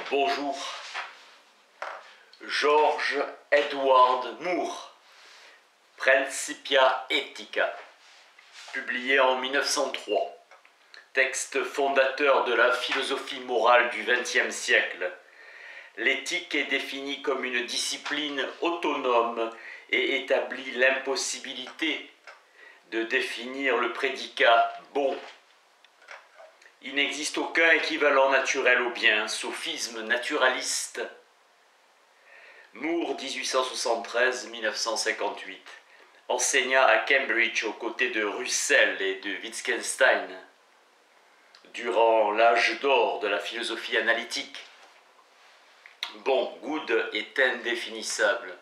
Bonjour. George Edward Moore, Principia Ethica, publié en 1903, texte fondateur de la philosophie morale du XXe siècle. L'éthique est définie comme une discipline autonome et établit l'impossibilité de définir le prédicat « bon ». Il n'existe aucun équivalent naturel au bien, sophisme naturaliste. Moore, 1873-1958, enseigna à Cambridge aux côtés de Russell et de Wittgenstein. Durant l'âge d'or de la philosophie analytique, bon, good est indéfinissable.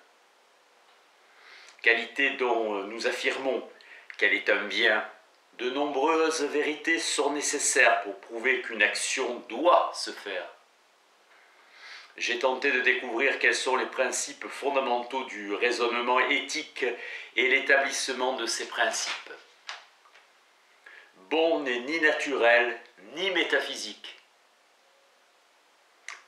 Qualité dont nous affirmons qu'elle est un bien. De nombreuses vérités sont nécessaires pour prouver qu'une action doit se faire. J'ai tenté de découvrir quels sont les principes fondamentaux du raisonnement éthique et l'établissement de ces principes. Bon n'est ni naturel ni métaphysique.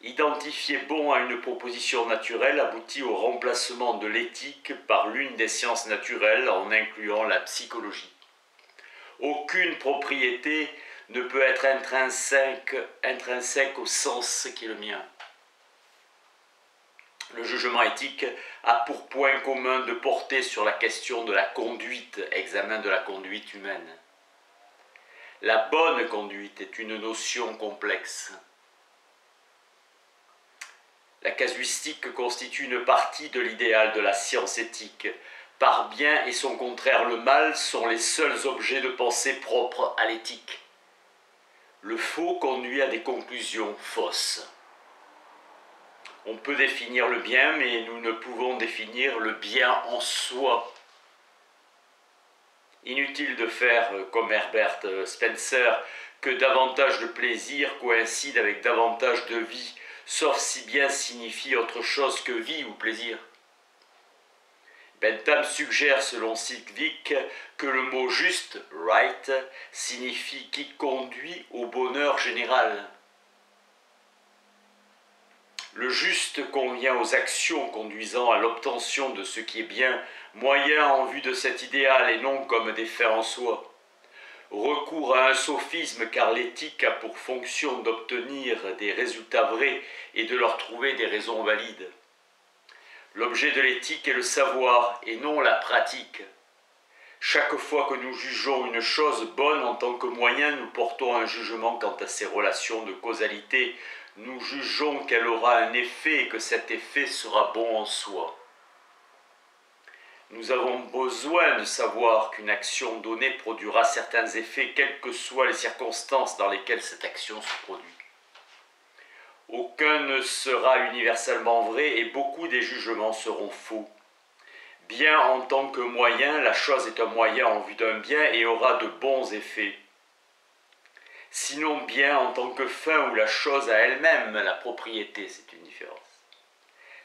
Identifier bon à une proposition naturelle aboutit au remplacement de l'éthique par l'une des sciences naturelles en incluant la psychologie. Aucune propriété ne peut être intrinsèque au sens qui est le mien. Le jugement éthique a pour point commun de porter sur la question de la conduite, examen de la conduite humaine. La bonne conduite est une notion complexe. La casuistique constitue une partie de l'idéal de la science éthique. Par bien et son contraire le mal sont les seuls objets de pensée propres à l'éthique. Le faux conduit à des conclusions fausses. On peut définir le bien, mais nous ne pouvons définir le bien en soi. Inutile de faire, comme Herbert Spencer, que davantage de plaisir coïncide avec davantage de vie, sauf si bien signifie autre chose que vie ou plaisir. Bentham suggère, selon Sidgwick, que le mot juste, right, signifie qui conduit au bonheur général. Le juste convient aux actions conduisant à l'obtention de ce qui est bien, moyen en vue de cet idéal et non comme des fins en soi. Recours à un sophisme car l'éthique a pour fonction d'obtenir des résultats vrais et de leur trouver des raisons valides. L'objet de l'éthique est le savoir et non la pratique. Chaque fois que nous jugeons une chose bonne en tant que moyen, nous portons un jugement quant à ses relations de causalité. Nous jugeons qu'elle aura un effet et que cet effet sera bon en soi. Nous avons besoin de savoir qu'une action donnée produira certains effets, quelles que soient les circonstances dans lesquelles cette action se produit. Aucun ne sera universellement vrai et beaucoup des jugements seront faux. Bien en tant que moyen, la chose est un moyen en vue d'un bien et aura de bons effets. Sinon bien en tant que fin ou la chose à elle-même, la propriété, c'est une différence.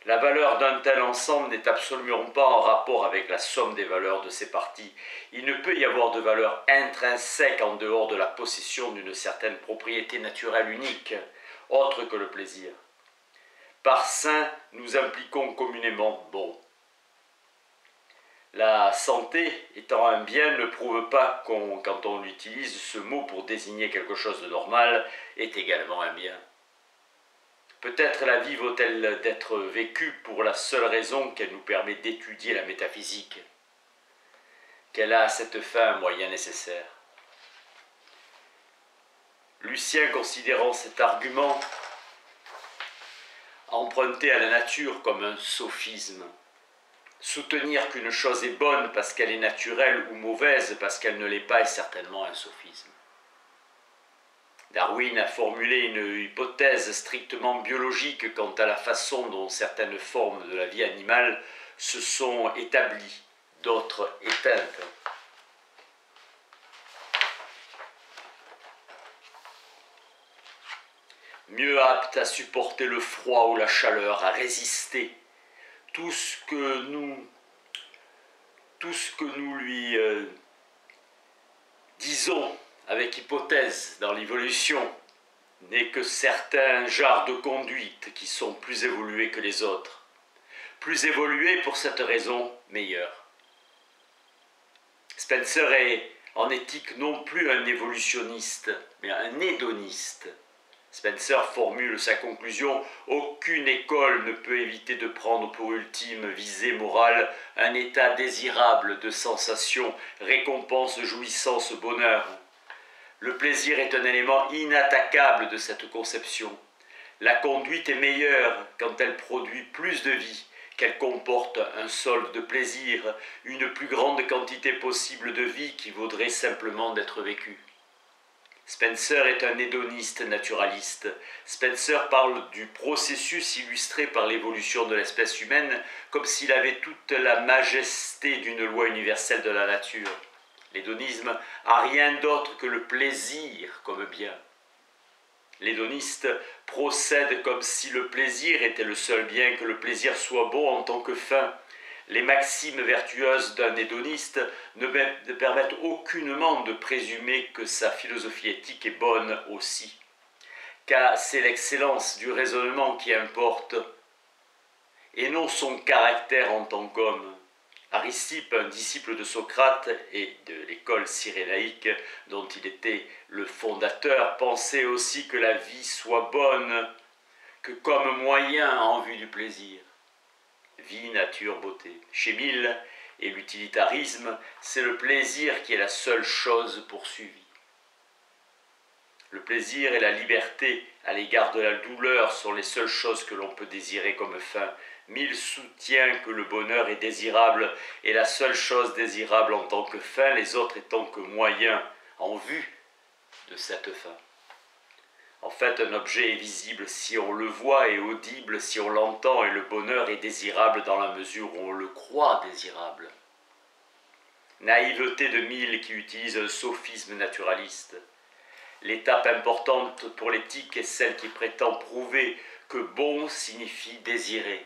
La valeur d'un tel ensemble n'est absolument pas en rapport avec la somme des valeurs de ses parties. Il ne peut y avoir de valeur intrinsèque en dehors de la possession d'une certaine propriété naturelle unique, autre que le plaisir. Par sain, nous impliquons communément bon. La santé, étant un bien, ne prouve pas quand on utilise ce mot pour désigner quelque chose de normal, est également un bien. Peut-être la vie vaut-elle d'être vécue pour la seule raison qu'elle nous permet d'étudier la métaphysique, qu'elle a à cette fin un moyen nécessaire. Lucien, considérant cet argument emprunté à la nature comme un sophisme, soutenir qu'une chose est bonne parce qu'elle est naturelle ou mauvaise parce qu'elle ne l'est pas est certainement un sophisme. Darwin a formulé une hypothèse strictement biologique quant à la façon dont certaines formes de la vie animale se sont établies, d'autres éteintes. Mieux apte à supporter le froid ou la chaleur, à résister. Tout ce que nous lui disons avec hypothèse dans l'évolution n'est que certains genres de conduite qui sont plus évolués que les autres. Plus évolués pour cette raison, meilleurs. Spencer est en éthique non plus un évolutionniste, mais un hédoniste. Spencer formule sa conclusion « Aucune école ne peut éviter de prendre pour ultime visée morale un état désirable de sensation, récompense, jouissance, bonheur. Le plaisir est un élément inattaquable de cette conception. La conduite est meilleure quand elle produit plus de vie, qu'elle comporte un solde de plaisir, une plus grande quantité possible de vie qui vaudrait simplement d'être vécue. » Spencer est un hédoniste naturaliste. Spencer parle du processus illustré par l'évolution de l'espèce humaine comme s'il avait toute la majesté d'une loi universelle de la nature. L'hédonisme a rien d'autre que le plaisir comme bien. L'hédoniste procède comme si le plaisir était le seul bien, que le plaisir soit bon en tant que fin. Les maximes vertueuses d'un hédoniste ne permettent aucunement de présumer que sa philosophie éthique est bonne aussi, car c'est l'excellence du raisonnement qui importe, et non son caractère en tant qu'homme. Aristippe, un disciple de Socrate et de l'école cyrénaïque dont il était le fondateur, pensait aussi que la vie soit bonne, que comme moyen en vue du plaisir. Vie, nature, beauté. Chez Mill et l'utilitarisme, c'est le plaisir qui est la seule chose poursuivie. Le plaisir et la liberté à l'égard de la douleur sont les seules choses que l'on peut désirer comme fin. Mill soutient que le bonheur est désirable et la seule chose désirable en tant que fin, les autres étant que moyens en vue de cette fin. En fait, un objet est visible si on le voit et audible si on l'entend, et le bonheur est désirable dans la mesure où on le croit désirable. Naïveté de Mill qui utilise un sophisme naturaliste. L'étape importante pour l'éthique est celle qui prétend prouver que bon signifie désirer.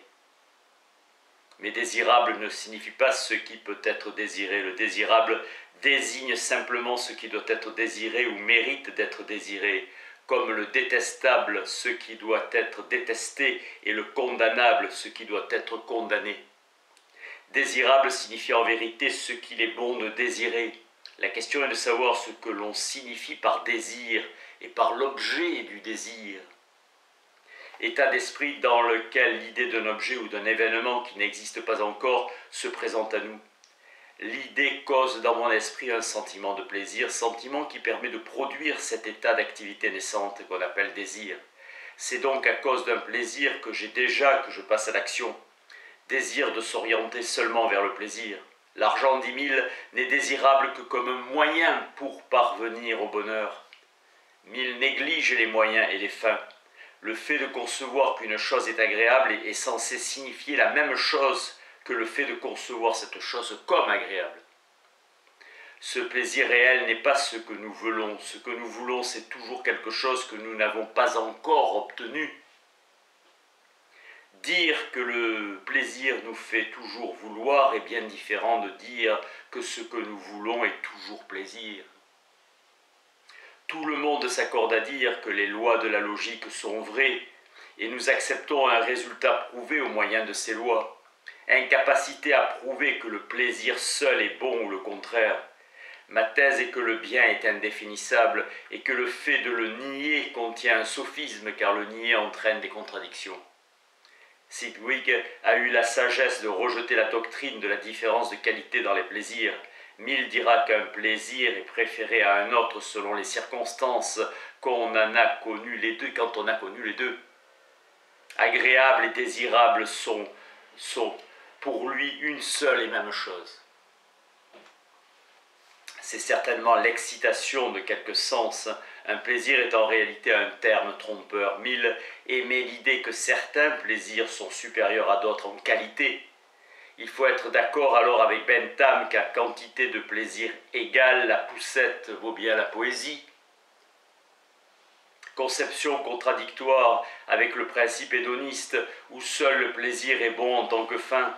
Mais désirable ne signifie pas ce qui peut être désiré. Le désirable désigne simplement ce qui doit être désiré ou mérite d'être désiré, comme le détestable ce qui doit être détesté et le condamnable ce qui doit être condamné. Désirable signifie en vérité ce qu'il est bon de désirer. La question est de savoir ce que l'on signifie par désir et par l'objet du désir. État d'esprit dans lequel l'idée d'un objet ou d'un événement qui n'existe pas encore se présente à nous. L'idée cause dans mon esprit un sentiment de plaisir, sentiment qui permet de produire cet état d'activité naissante qu'on appelle désir. C'est donc à cause d'un plaisir que j'ai déjà que je passe à l'action. Désir de s'orienter seulement vers le plaisir. L'argent 10 000 n'est désirable que comme un moyen pour parvenir au bonheur. Mill néglige les moyens et les fins. Le fait de concevoir qu'une chose est agréable est censé signifier la même chose que le fait de concevoir cette chose comme agréable. Ce plaisir réel n'est pas ce que nous voulons. Ce que nous voulons, c'est toujours quelque chose que nous n'avons pas encore obtenu. Dire que le plaisir nous fait toujours vouloir est bien différent de dire que ce que nous voulons est toujours plaisir. Tout le monde s'accorde à dire que les lois de la logique sont vraies, et nous acceptons un résultat prouvé au moyen de ces lois. Incapacité à prouver que le plaisir seul est bon ou le contraire. Ma thèse est que le bien est indéfinissable et que le fait de le nier contient un sophisme car le nier entraîne des contradictions. Sidgwick a eu la sagesse de rejeter la doctrine de la différence de qualité dans les plaisirs. Mill dira qu'un plaisir est préféré à un autre selon les circonstances qu'on en a connu les deux, quand on a connu les deux. Agréable et désirable sont pour lui une seule et même chose. C'est certainement l'excitation de quelque sens. Un plaisir est en réalité un terme trompeur. Mill émet l'idée que certains plaisirs sont supérieurs à d'autres en qualité. Il faut être d'accord alors avec Bentham qu'à quantité de plaisir égale, la poussette vaut bien la poésie. Conception contradictoire avec le principe hédoniste où seul le plaisir est bon en tant que fin.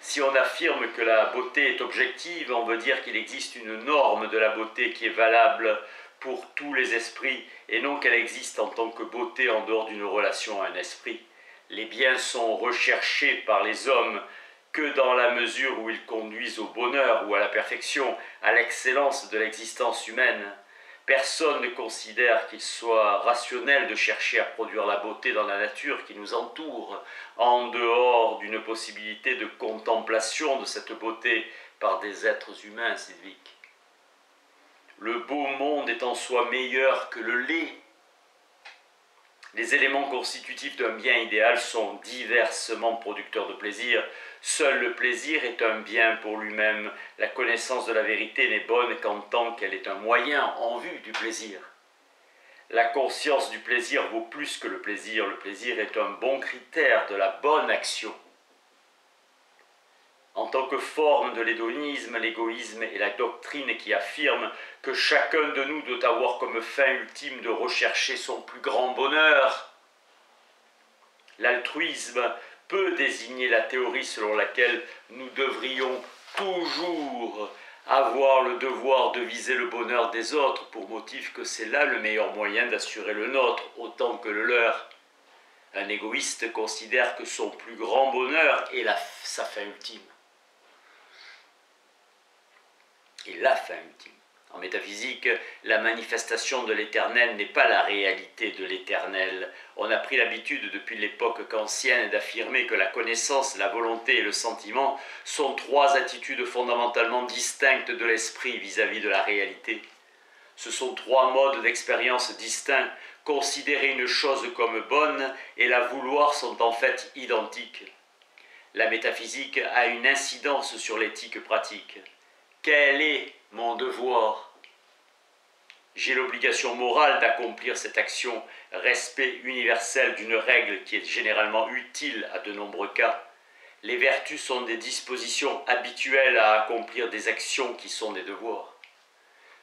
Si on affirme que la beauté est objective, on veut dire qu'il existe une norme de la beauté qui est valable pour tous les esprits, et non qu'elle existe en tant que beauté en dehors d'une relation à un esprit. Les biens sont recherchés par les hommes que dans la mesure où ils conduisent au bonheur ou à la perfection, à l'excellence de l'existence humaine. Personne ne considère qu'il soit rationnel de chercher à produire la beauté dans la nature qui nous entoure, en dehors d'une possibilité de contemplation de cette beauté par des êtres humains, Sidvik. Le beau monde est en soi meilleur que le laid. Les éléments constitutifs d'un bien idéal sont diversement producteurs de plaisir. Seul le plaisir est un bien pour lui-même. La connaissance de la vérité n'est bonne qu'en tant qu'elle est un moyen en vue du plaisir. La conscience du plaisir vaut plus que le plaisir. Le plaisir est un bon critère de la bonne action. En tant que forme de l'hédonisme, l'égoïsme et la doctrine qui affirme que chacun de nous doit avoir comme fin ultime de rechercher son plus grand bonheur. L'altruisme peut désigner la théorie selon laquelle nous devrions toujours avoir le devoir de viser le bonheur des autres pour motif que c'est là le meilleur moyen d'assurer le nôtre autant que le leur. Un égoïste considère que son plus grand bonheur est sa fin ultime. Et la fin ultime. En métaphysique, la manifestation de l'éternel n'est pas la réalité de l'éternel. On a pris l'habitude depuis l'époque kantienne d'affirmer que la connaissance, la volonté et le sentiment sont trois attitudes fondamentalement distinctes de l'esprit vis-à-vis de la réalité. Ce sont trois modes d'expérience distincts. Considérer une chose comme bonne et la vouloir sont en fait identiques. La métaphysique a une incidence sur l'éthique pratique. Quel est mon devoir? J'ai l'obligation morale d'accomplir cette action, respect universel d'une règle qui est généralement utile à de nombreux cas. Les vertus sont des dispositions habituelles à accomplir des actions qui sont des devoirs.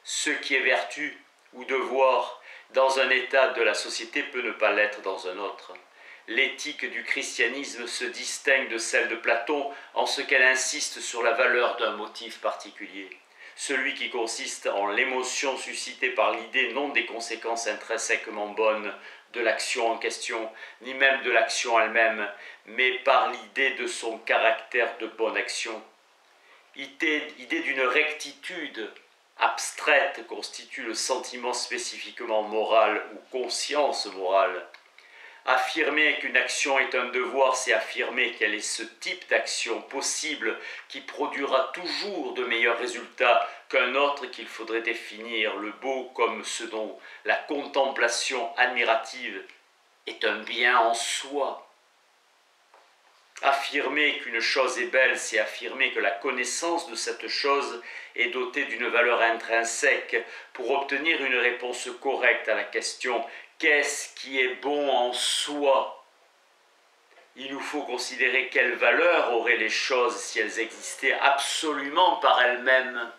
Ce qui est vertu ou devoir dans un état de la société peut ne pas l'être dans un autre. L'éthique du christianisme se distingue de celle de Platon en ce qu'elle insiste sur la valeur d'un motif particulier, celui qui consiste en l'émotion suscitée par l'idée non des conséquences intrinsèquement bonnes de l'action en question, ni même de l'action elle-même, mais par l'idée de son caractère de bonne action. Idée d'une rectitude abstraite constitue le sentiment spécifiquement moral ou conscience morale. Affirmer qu'une action est un devoir, c'est affirmer qu'elle est ce type d'action possible qui produira toujours de meilleurs résultats qu'un autre qu'il faudrait définir, le beau comme ce dont la contemplation admirative est un bien en soi. Affirmer qu'une chose est belle, c'est affirmer que la connaissance de cette chose est dotée d'une valeur intrinsèque pour obtenir une réponse correcte à la question « Qu'est-ce qui est bon en soi ?» Il nous faut considérer quelle valeur auraient les choses si elles existaient absolument par elles-mêmes.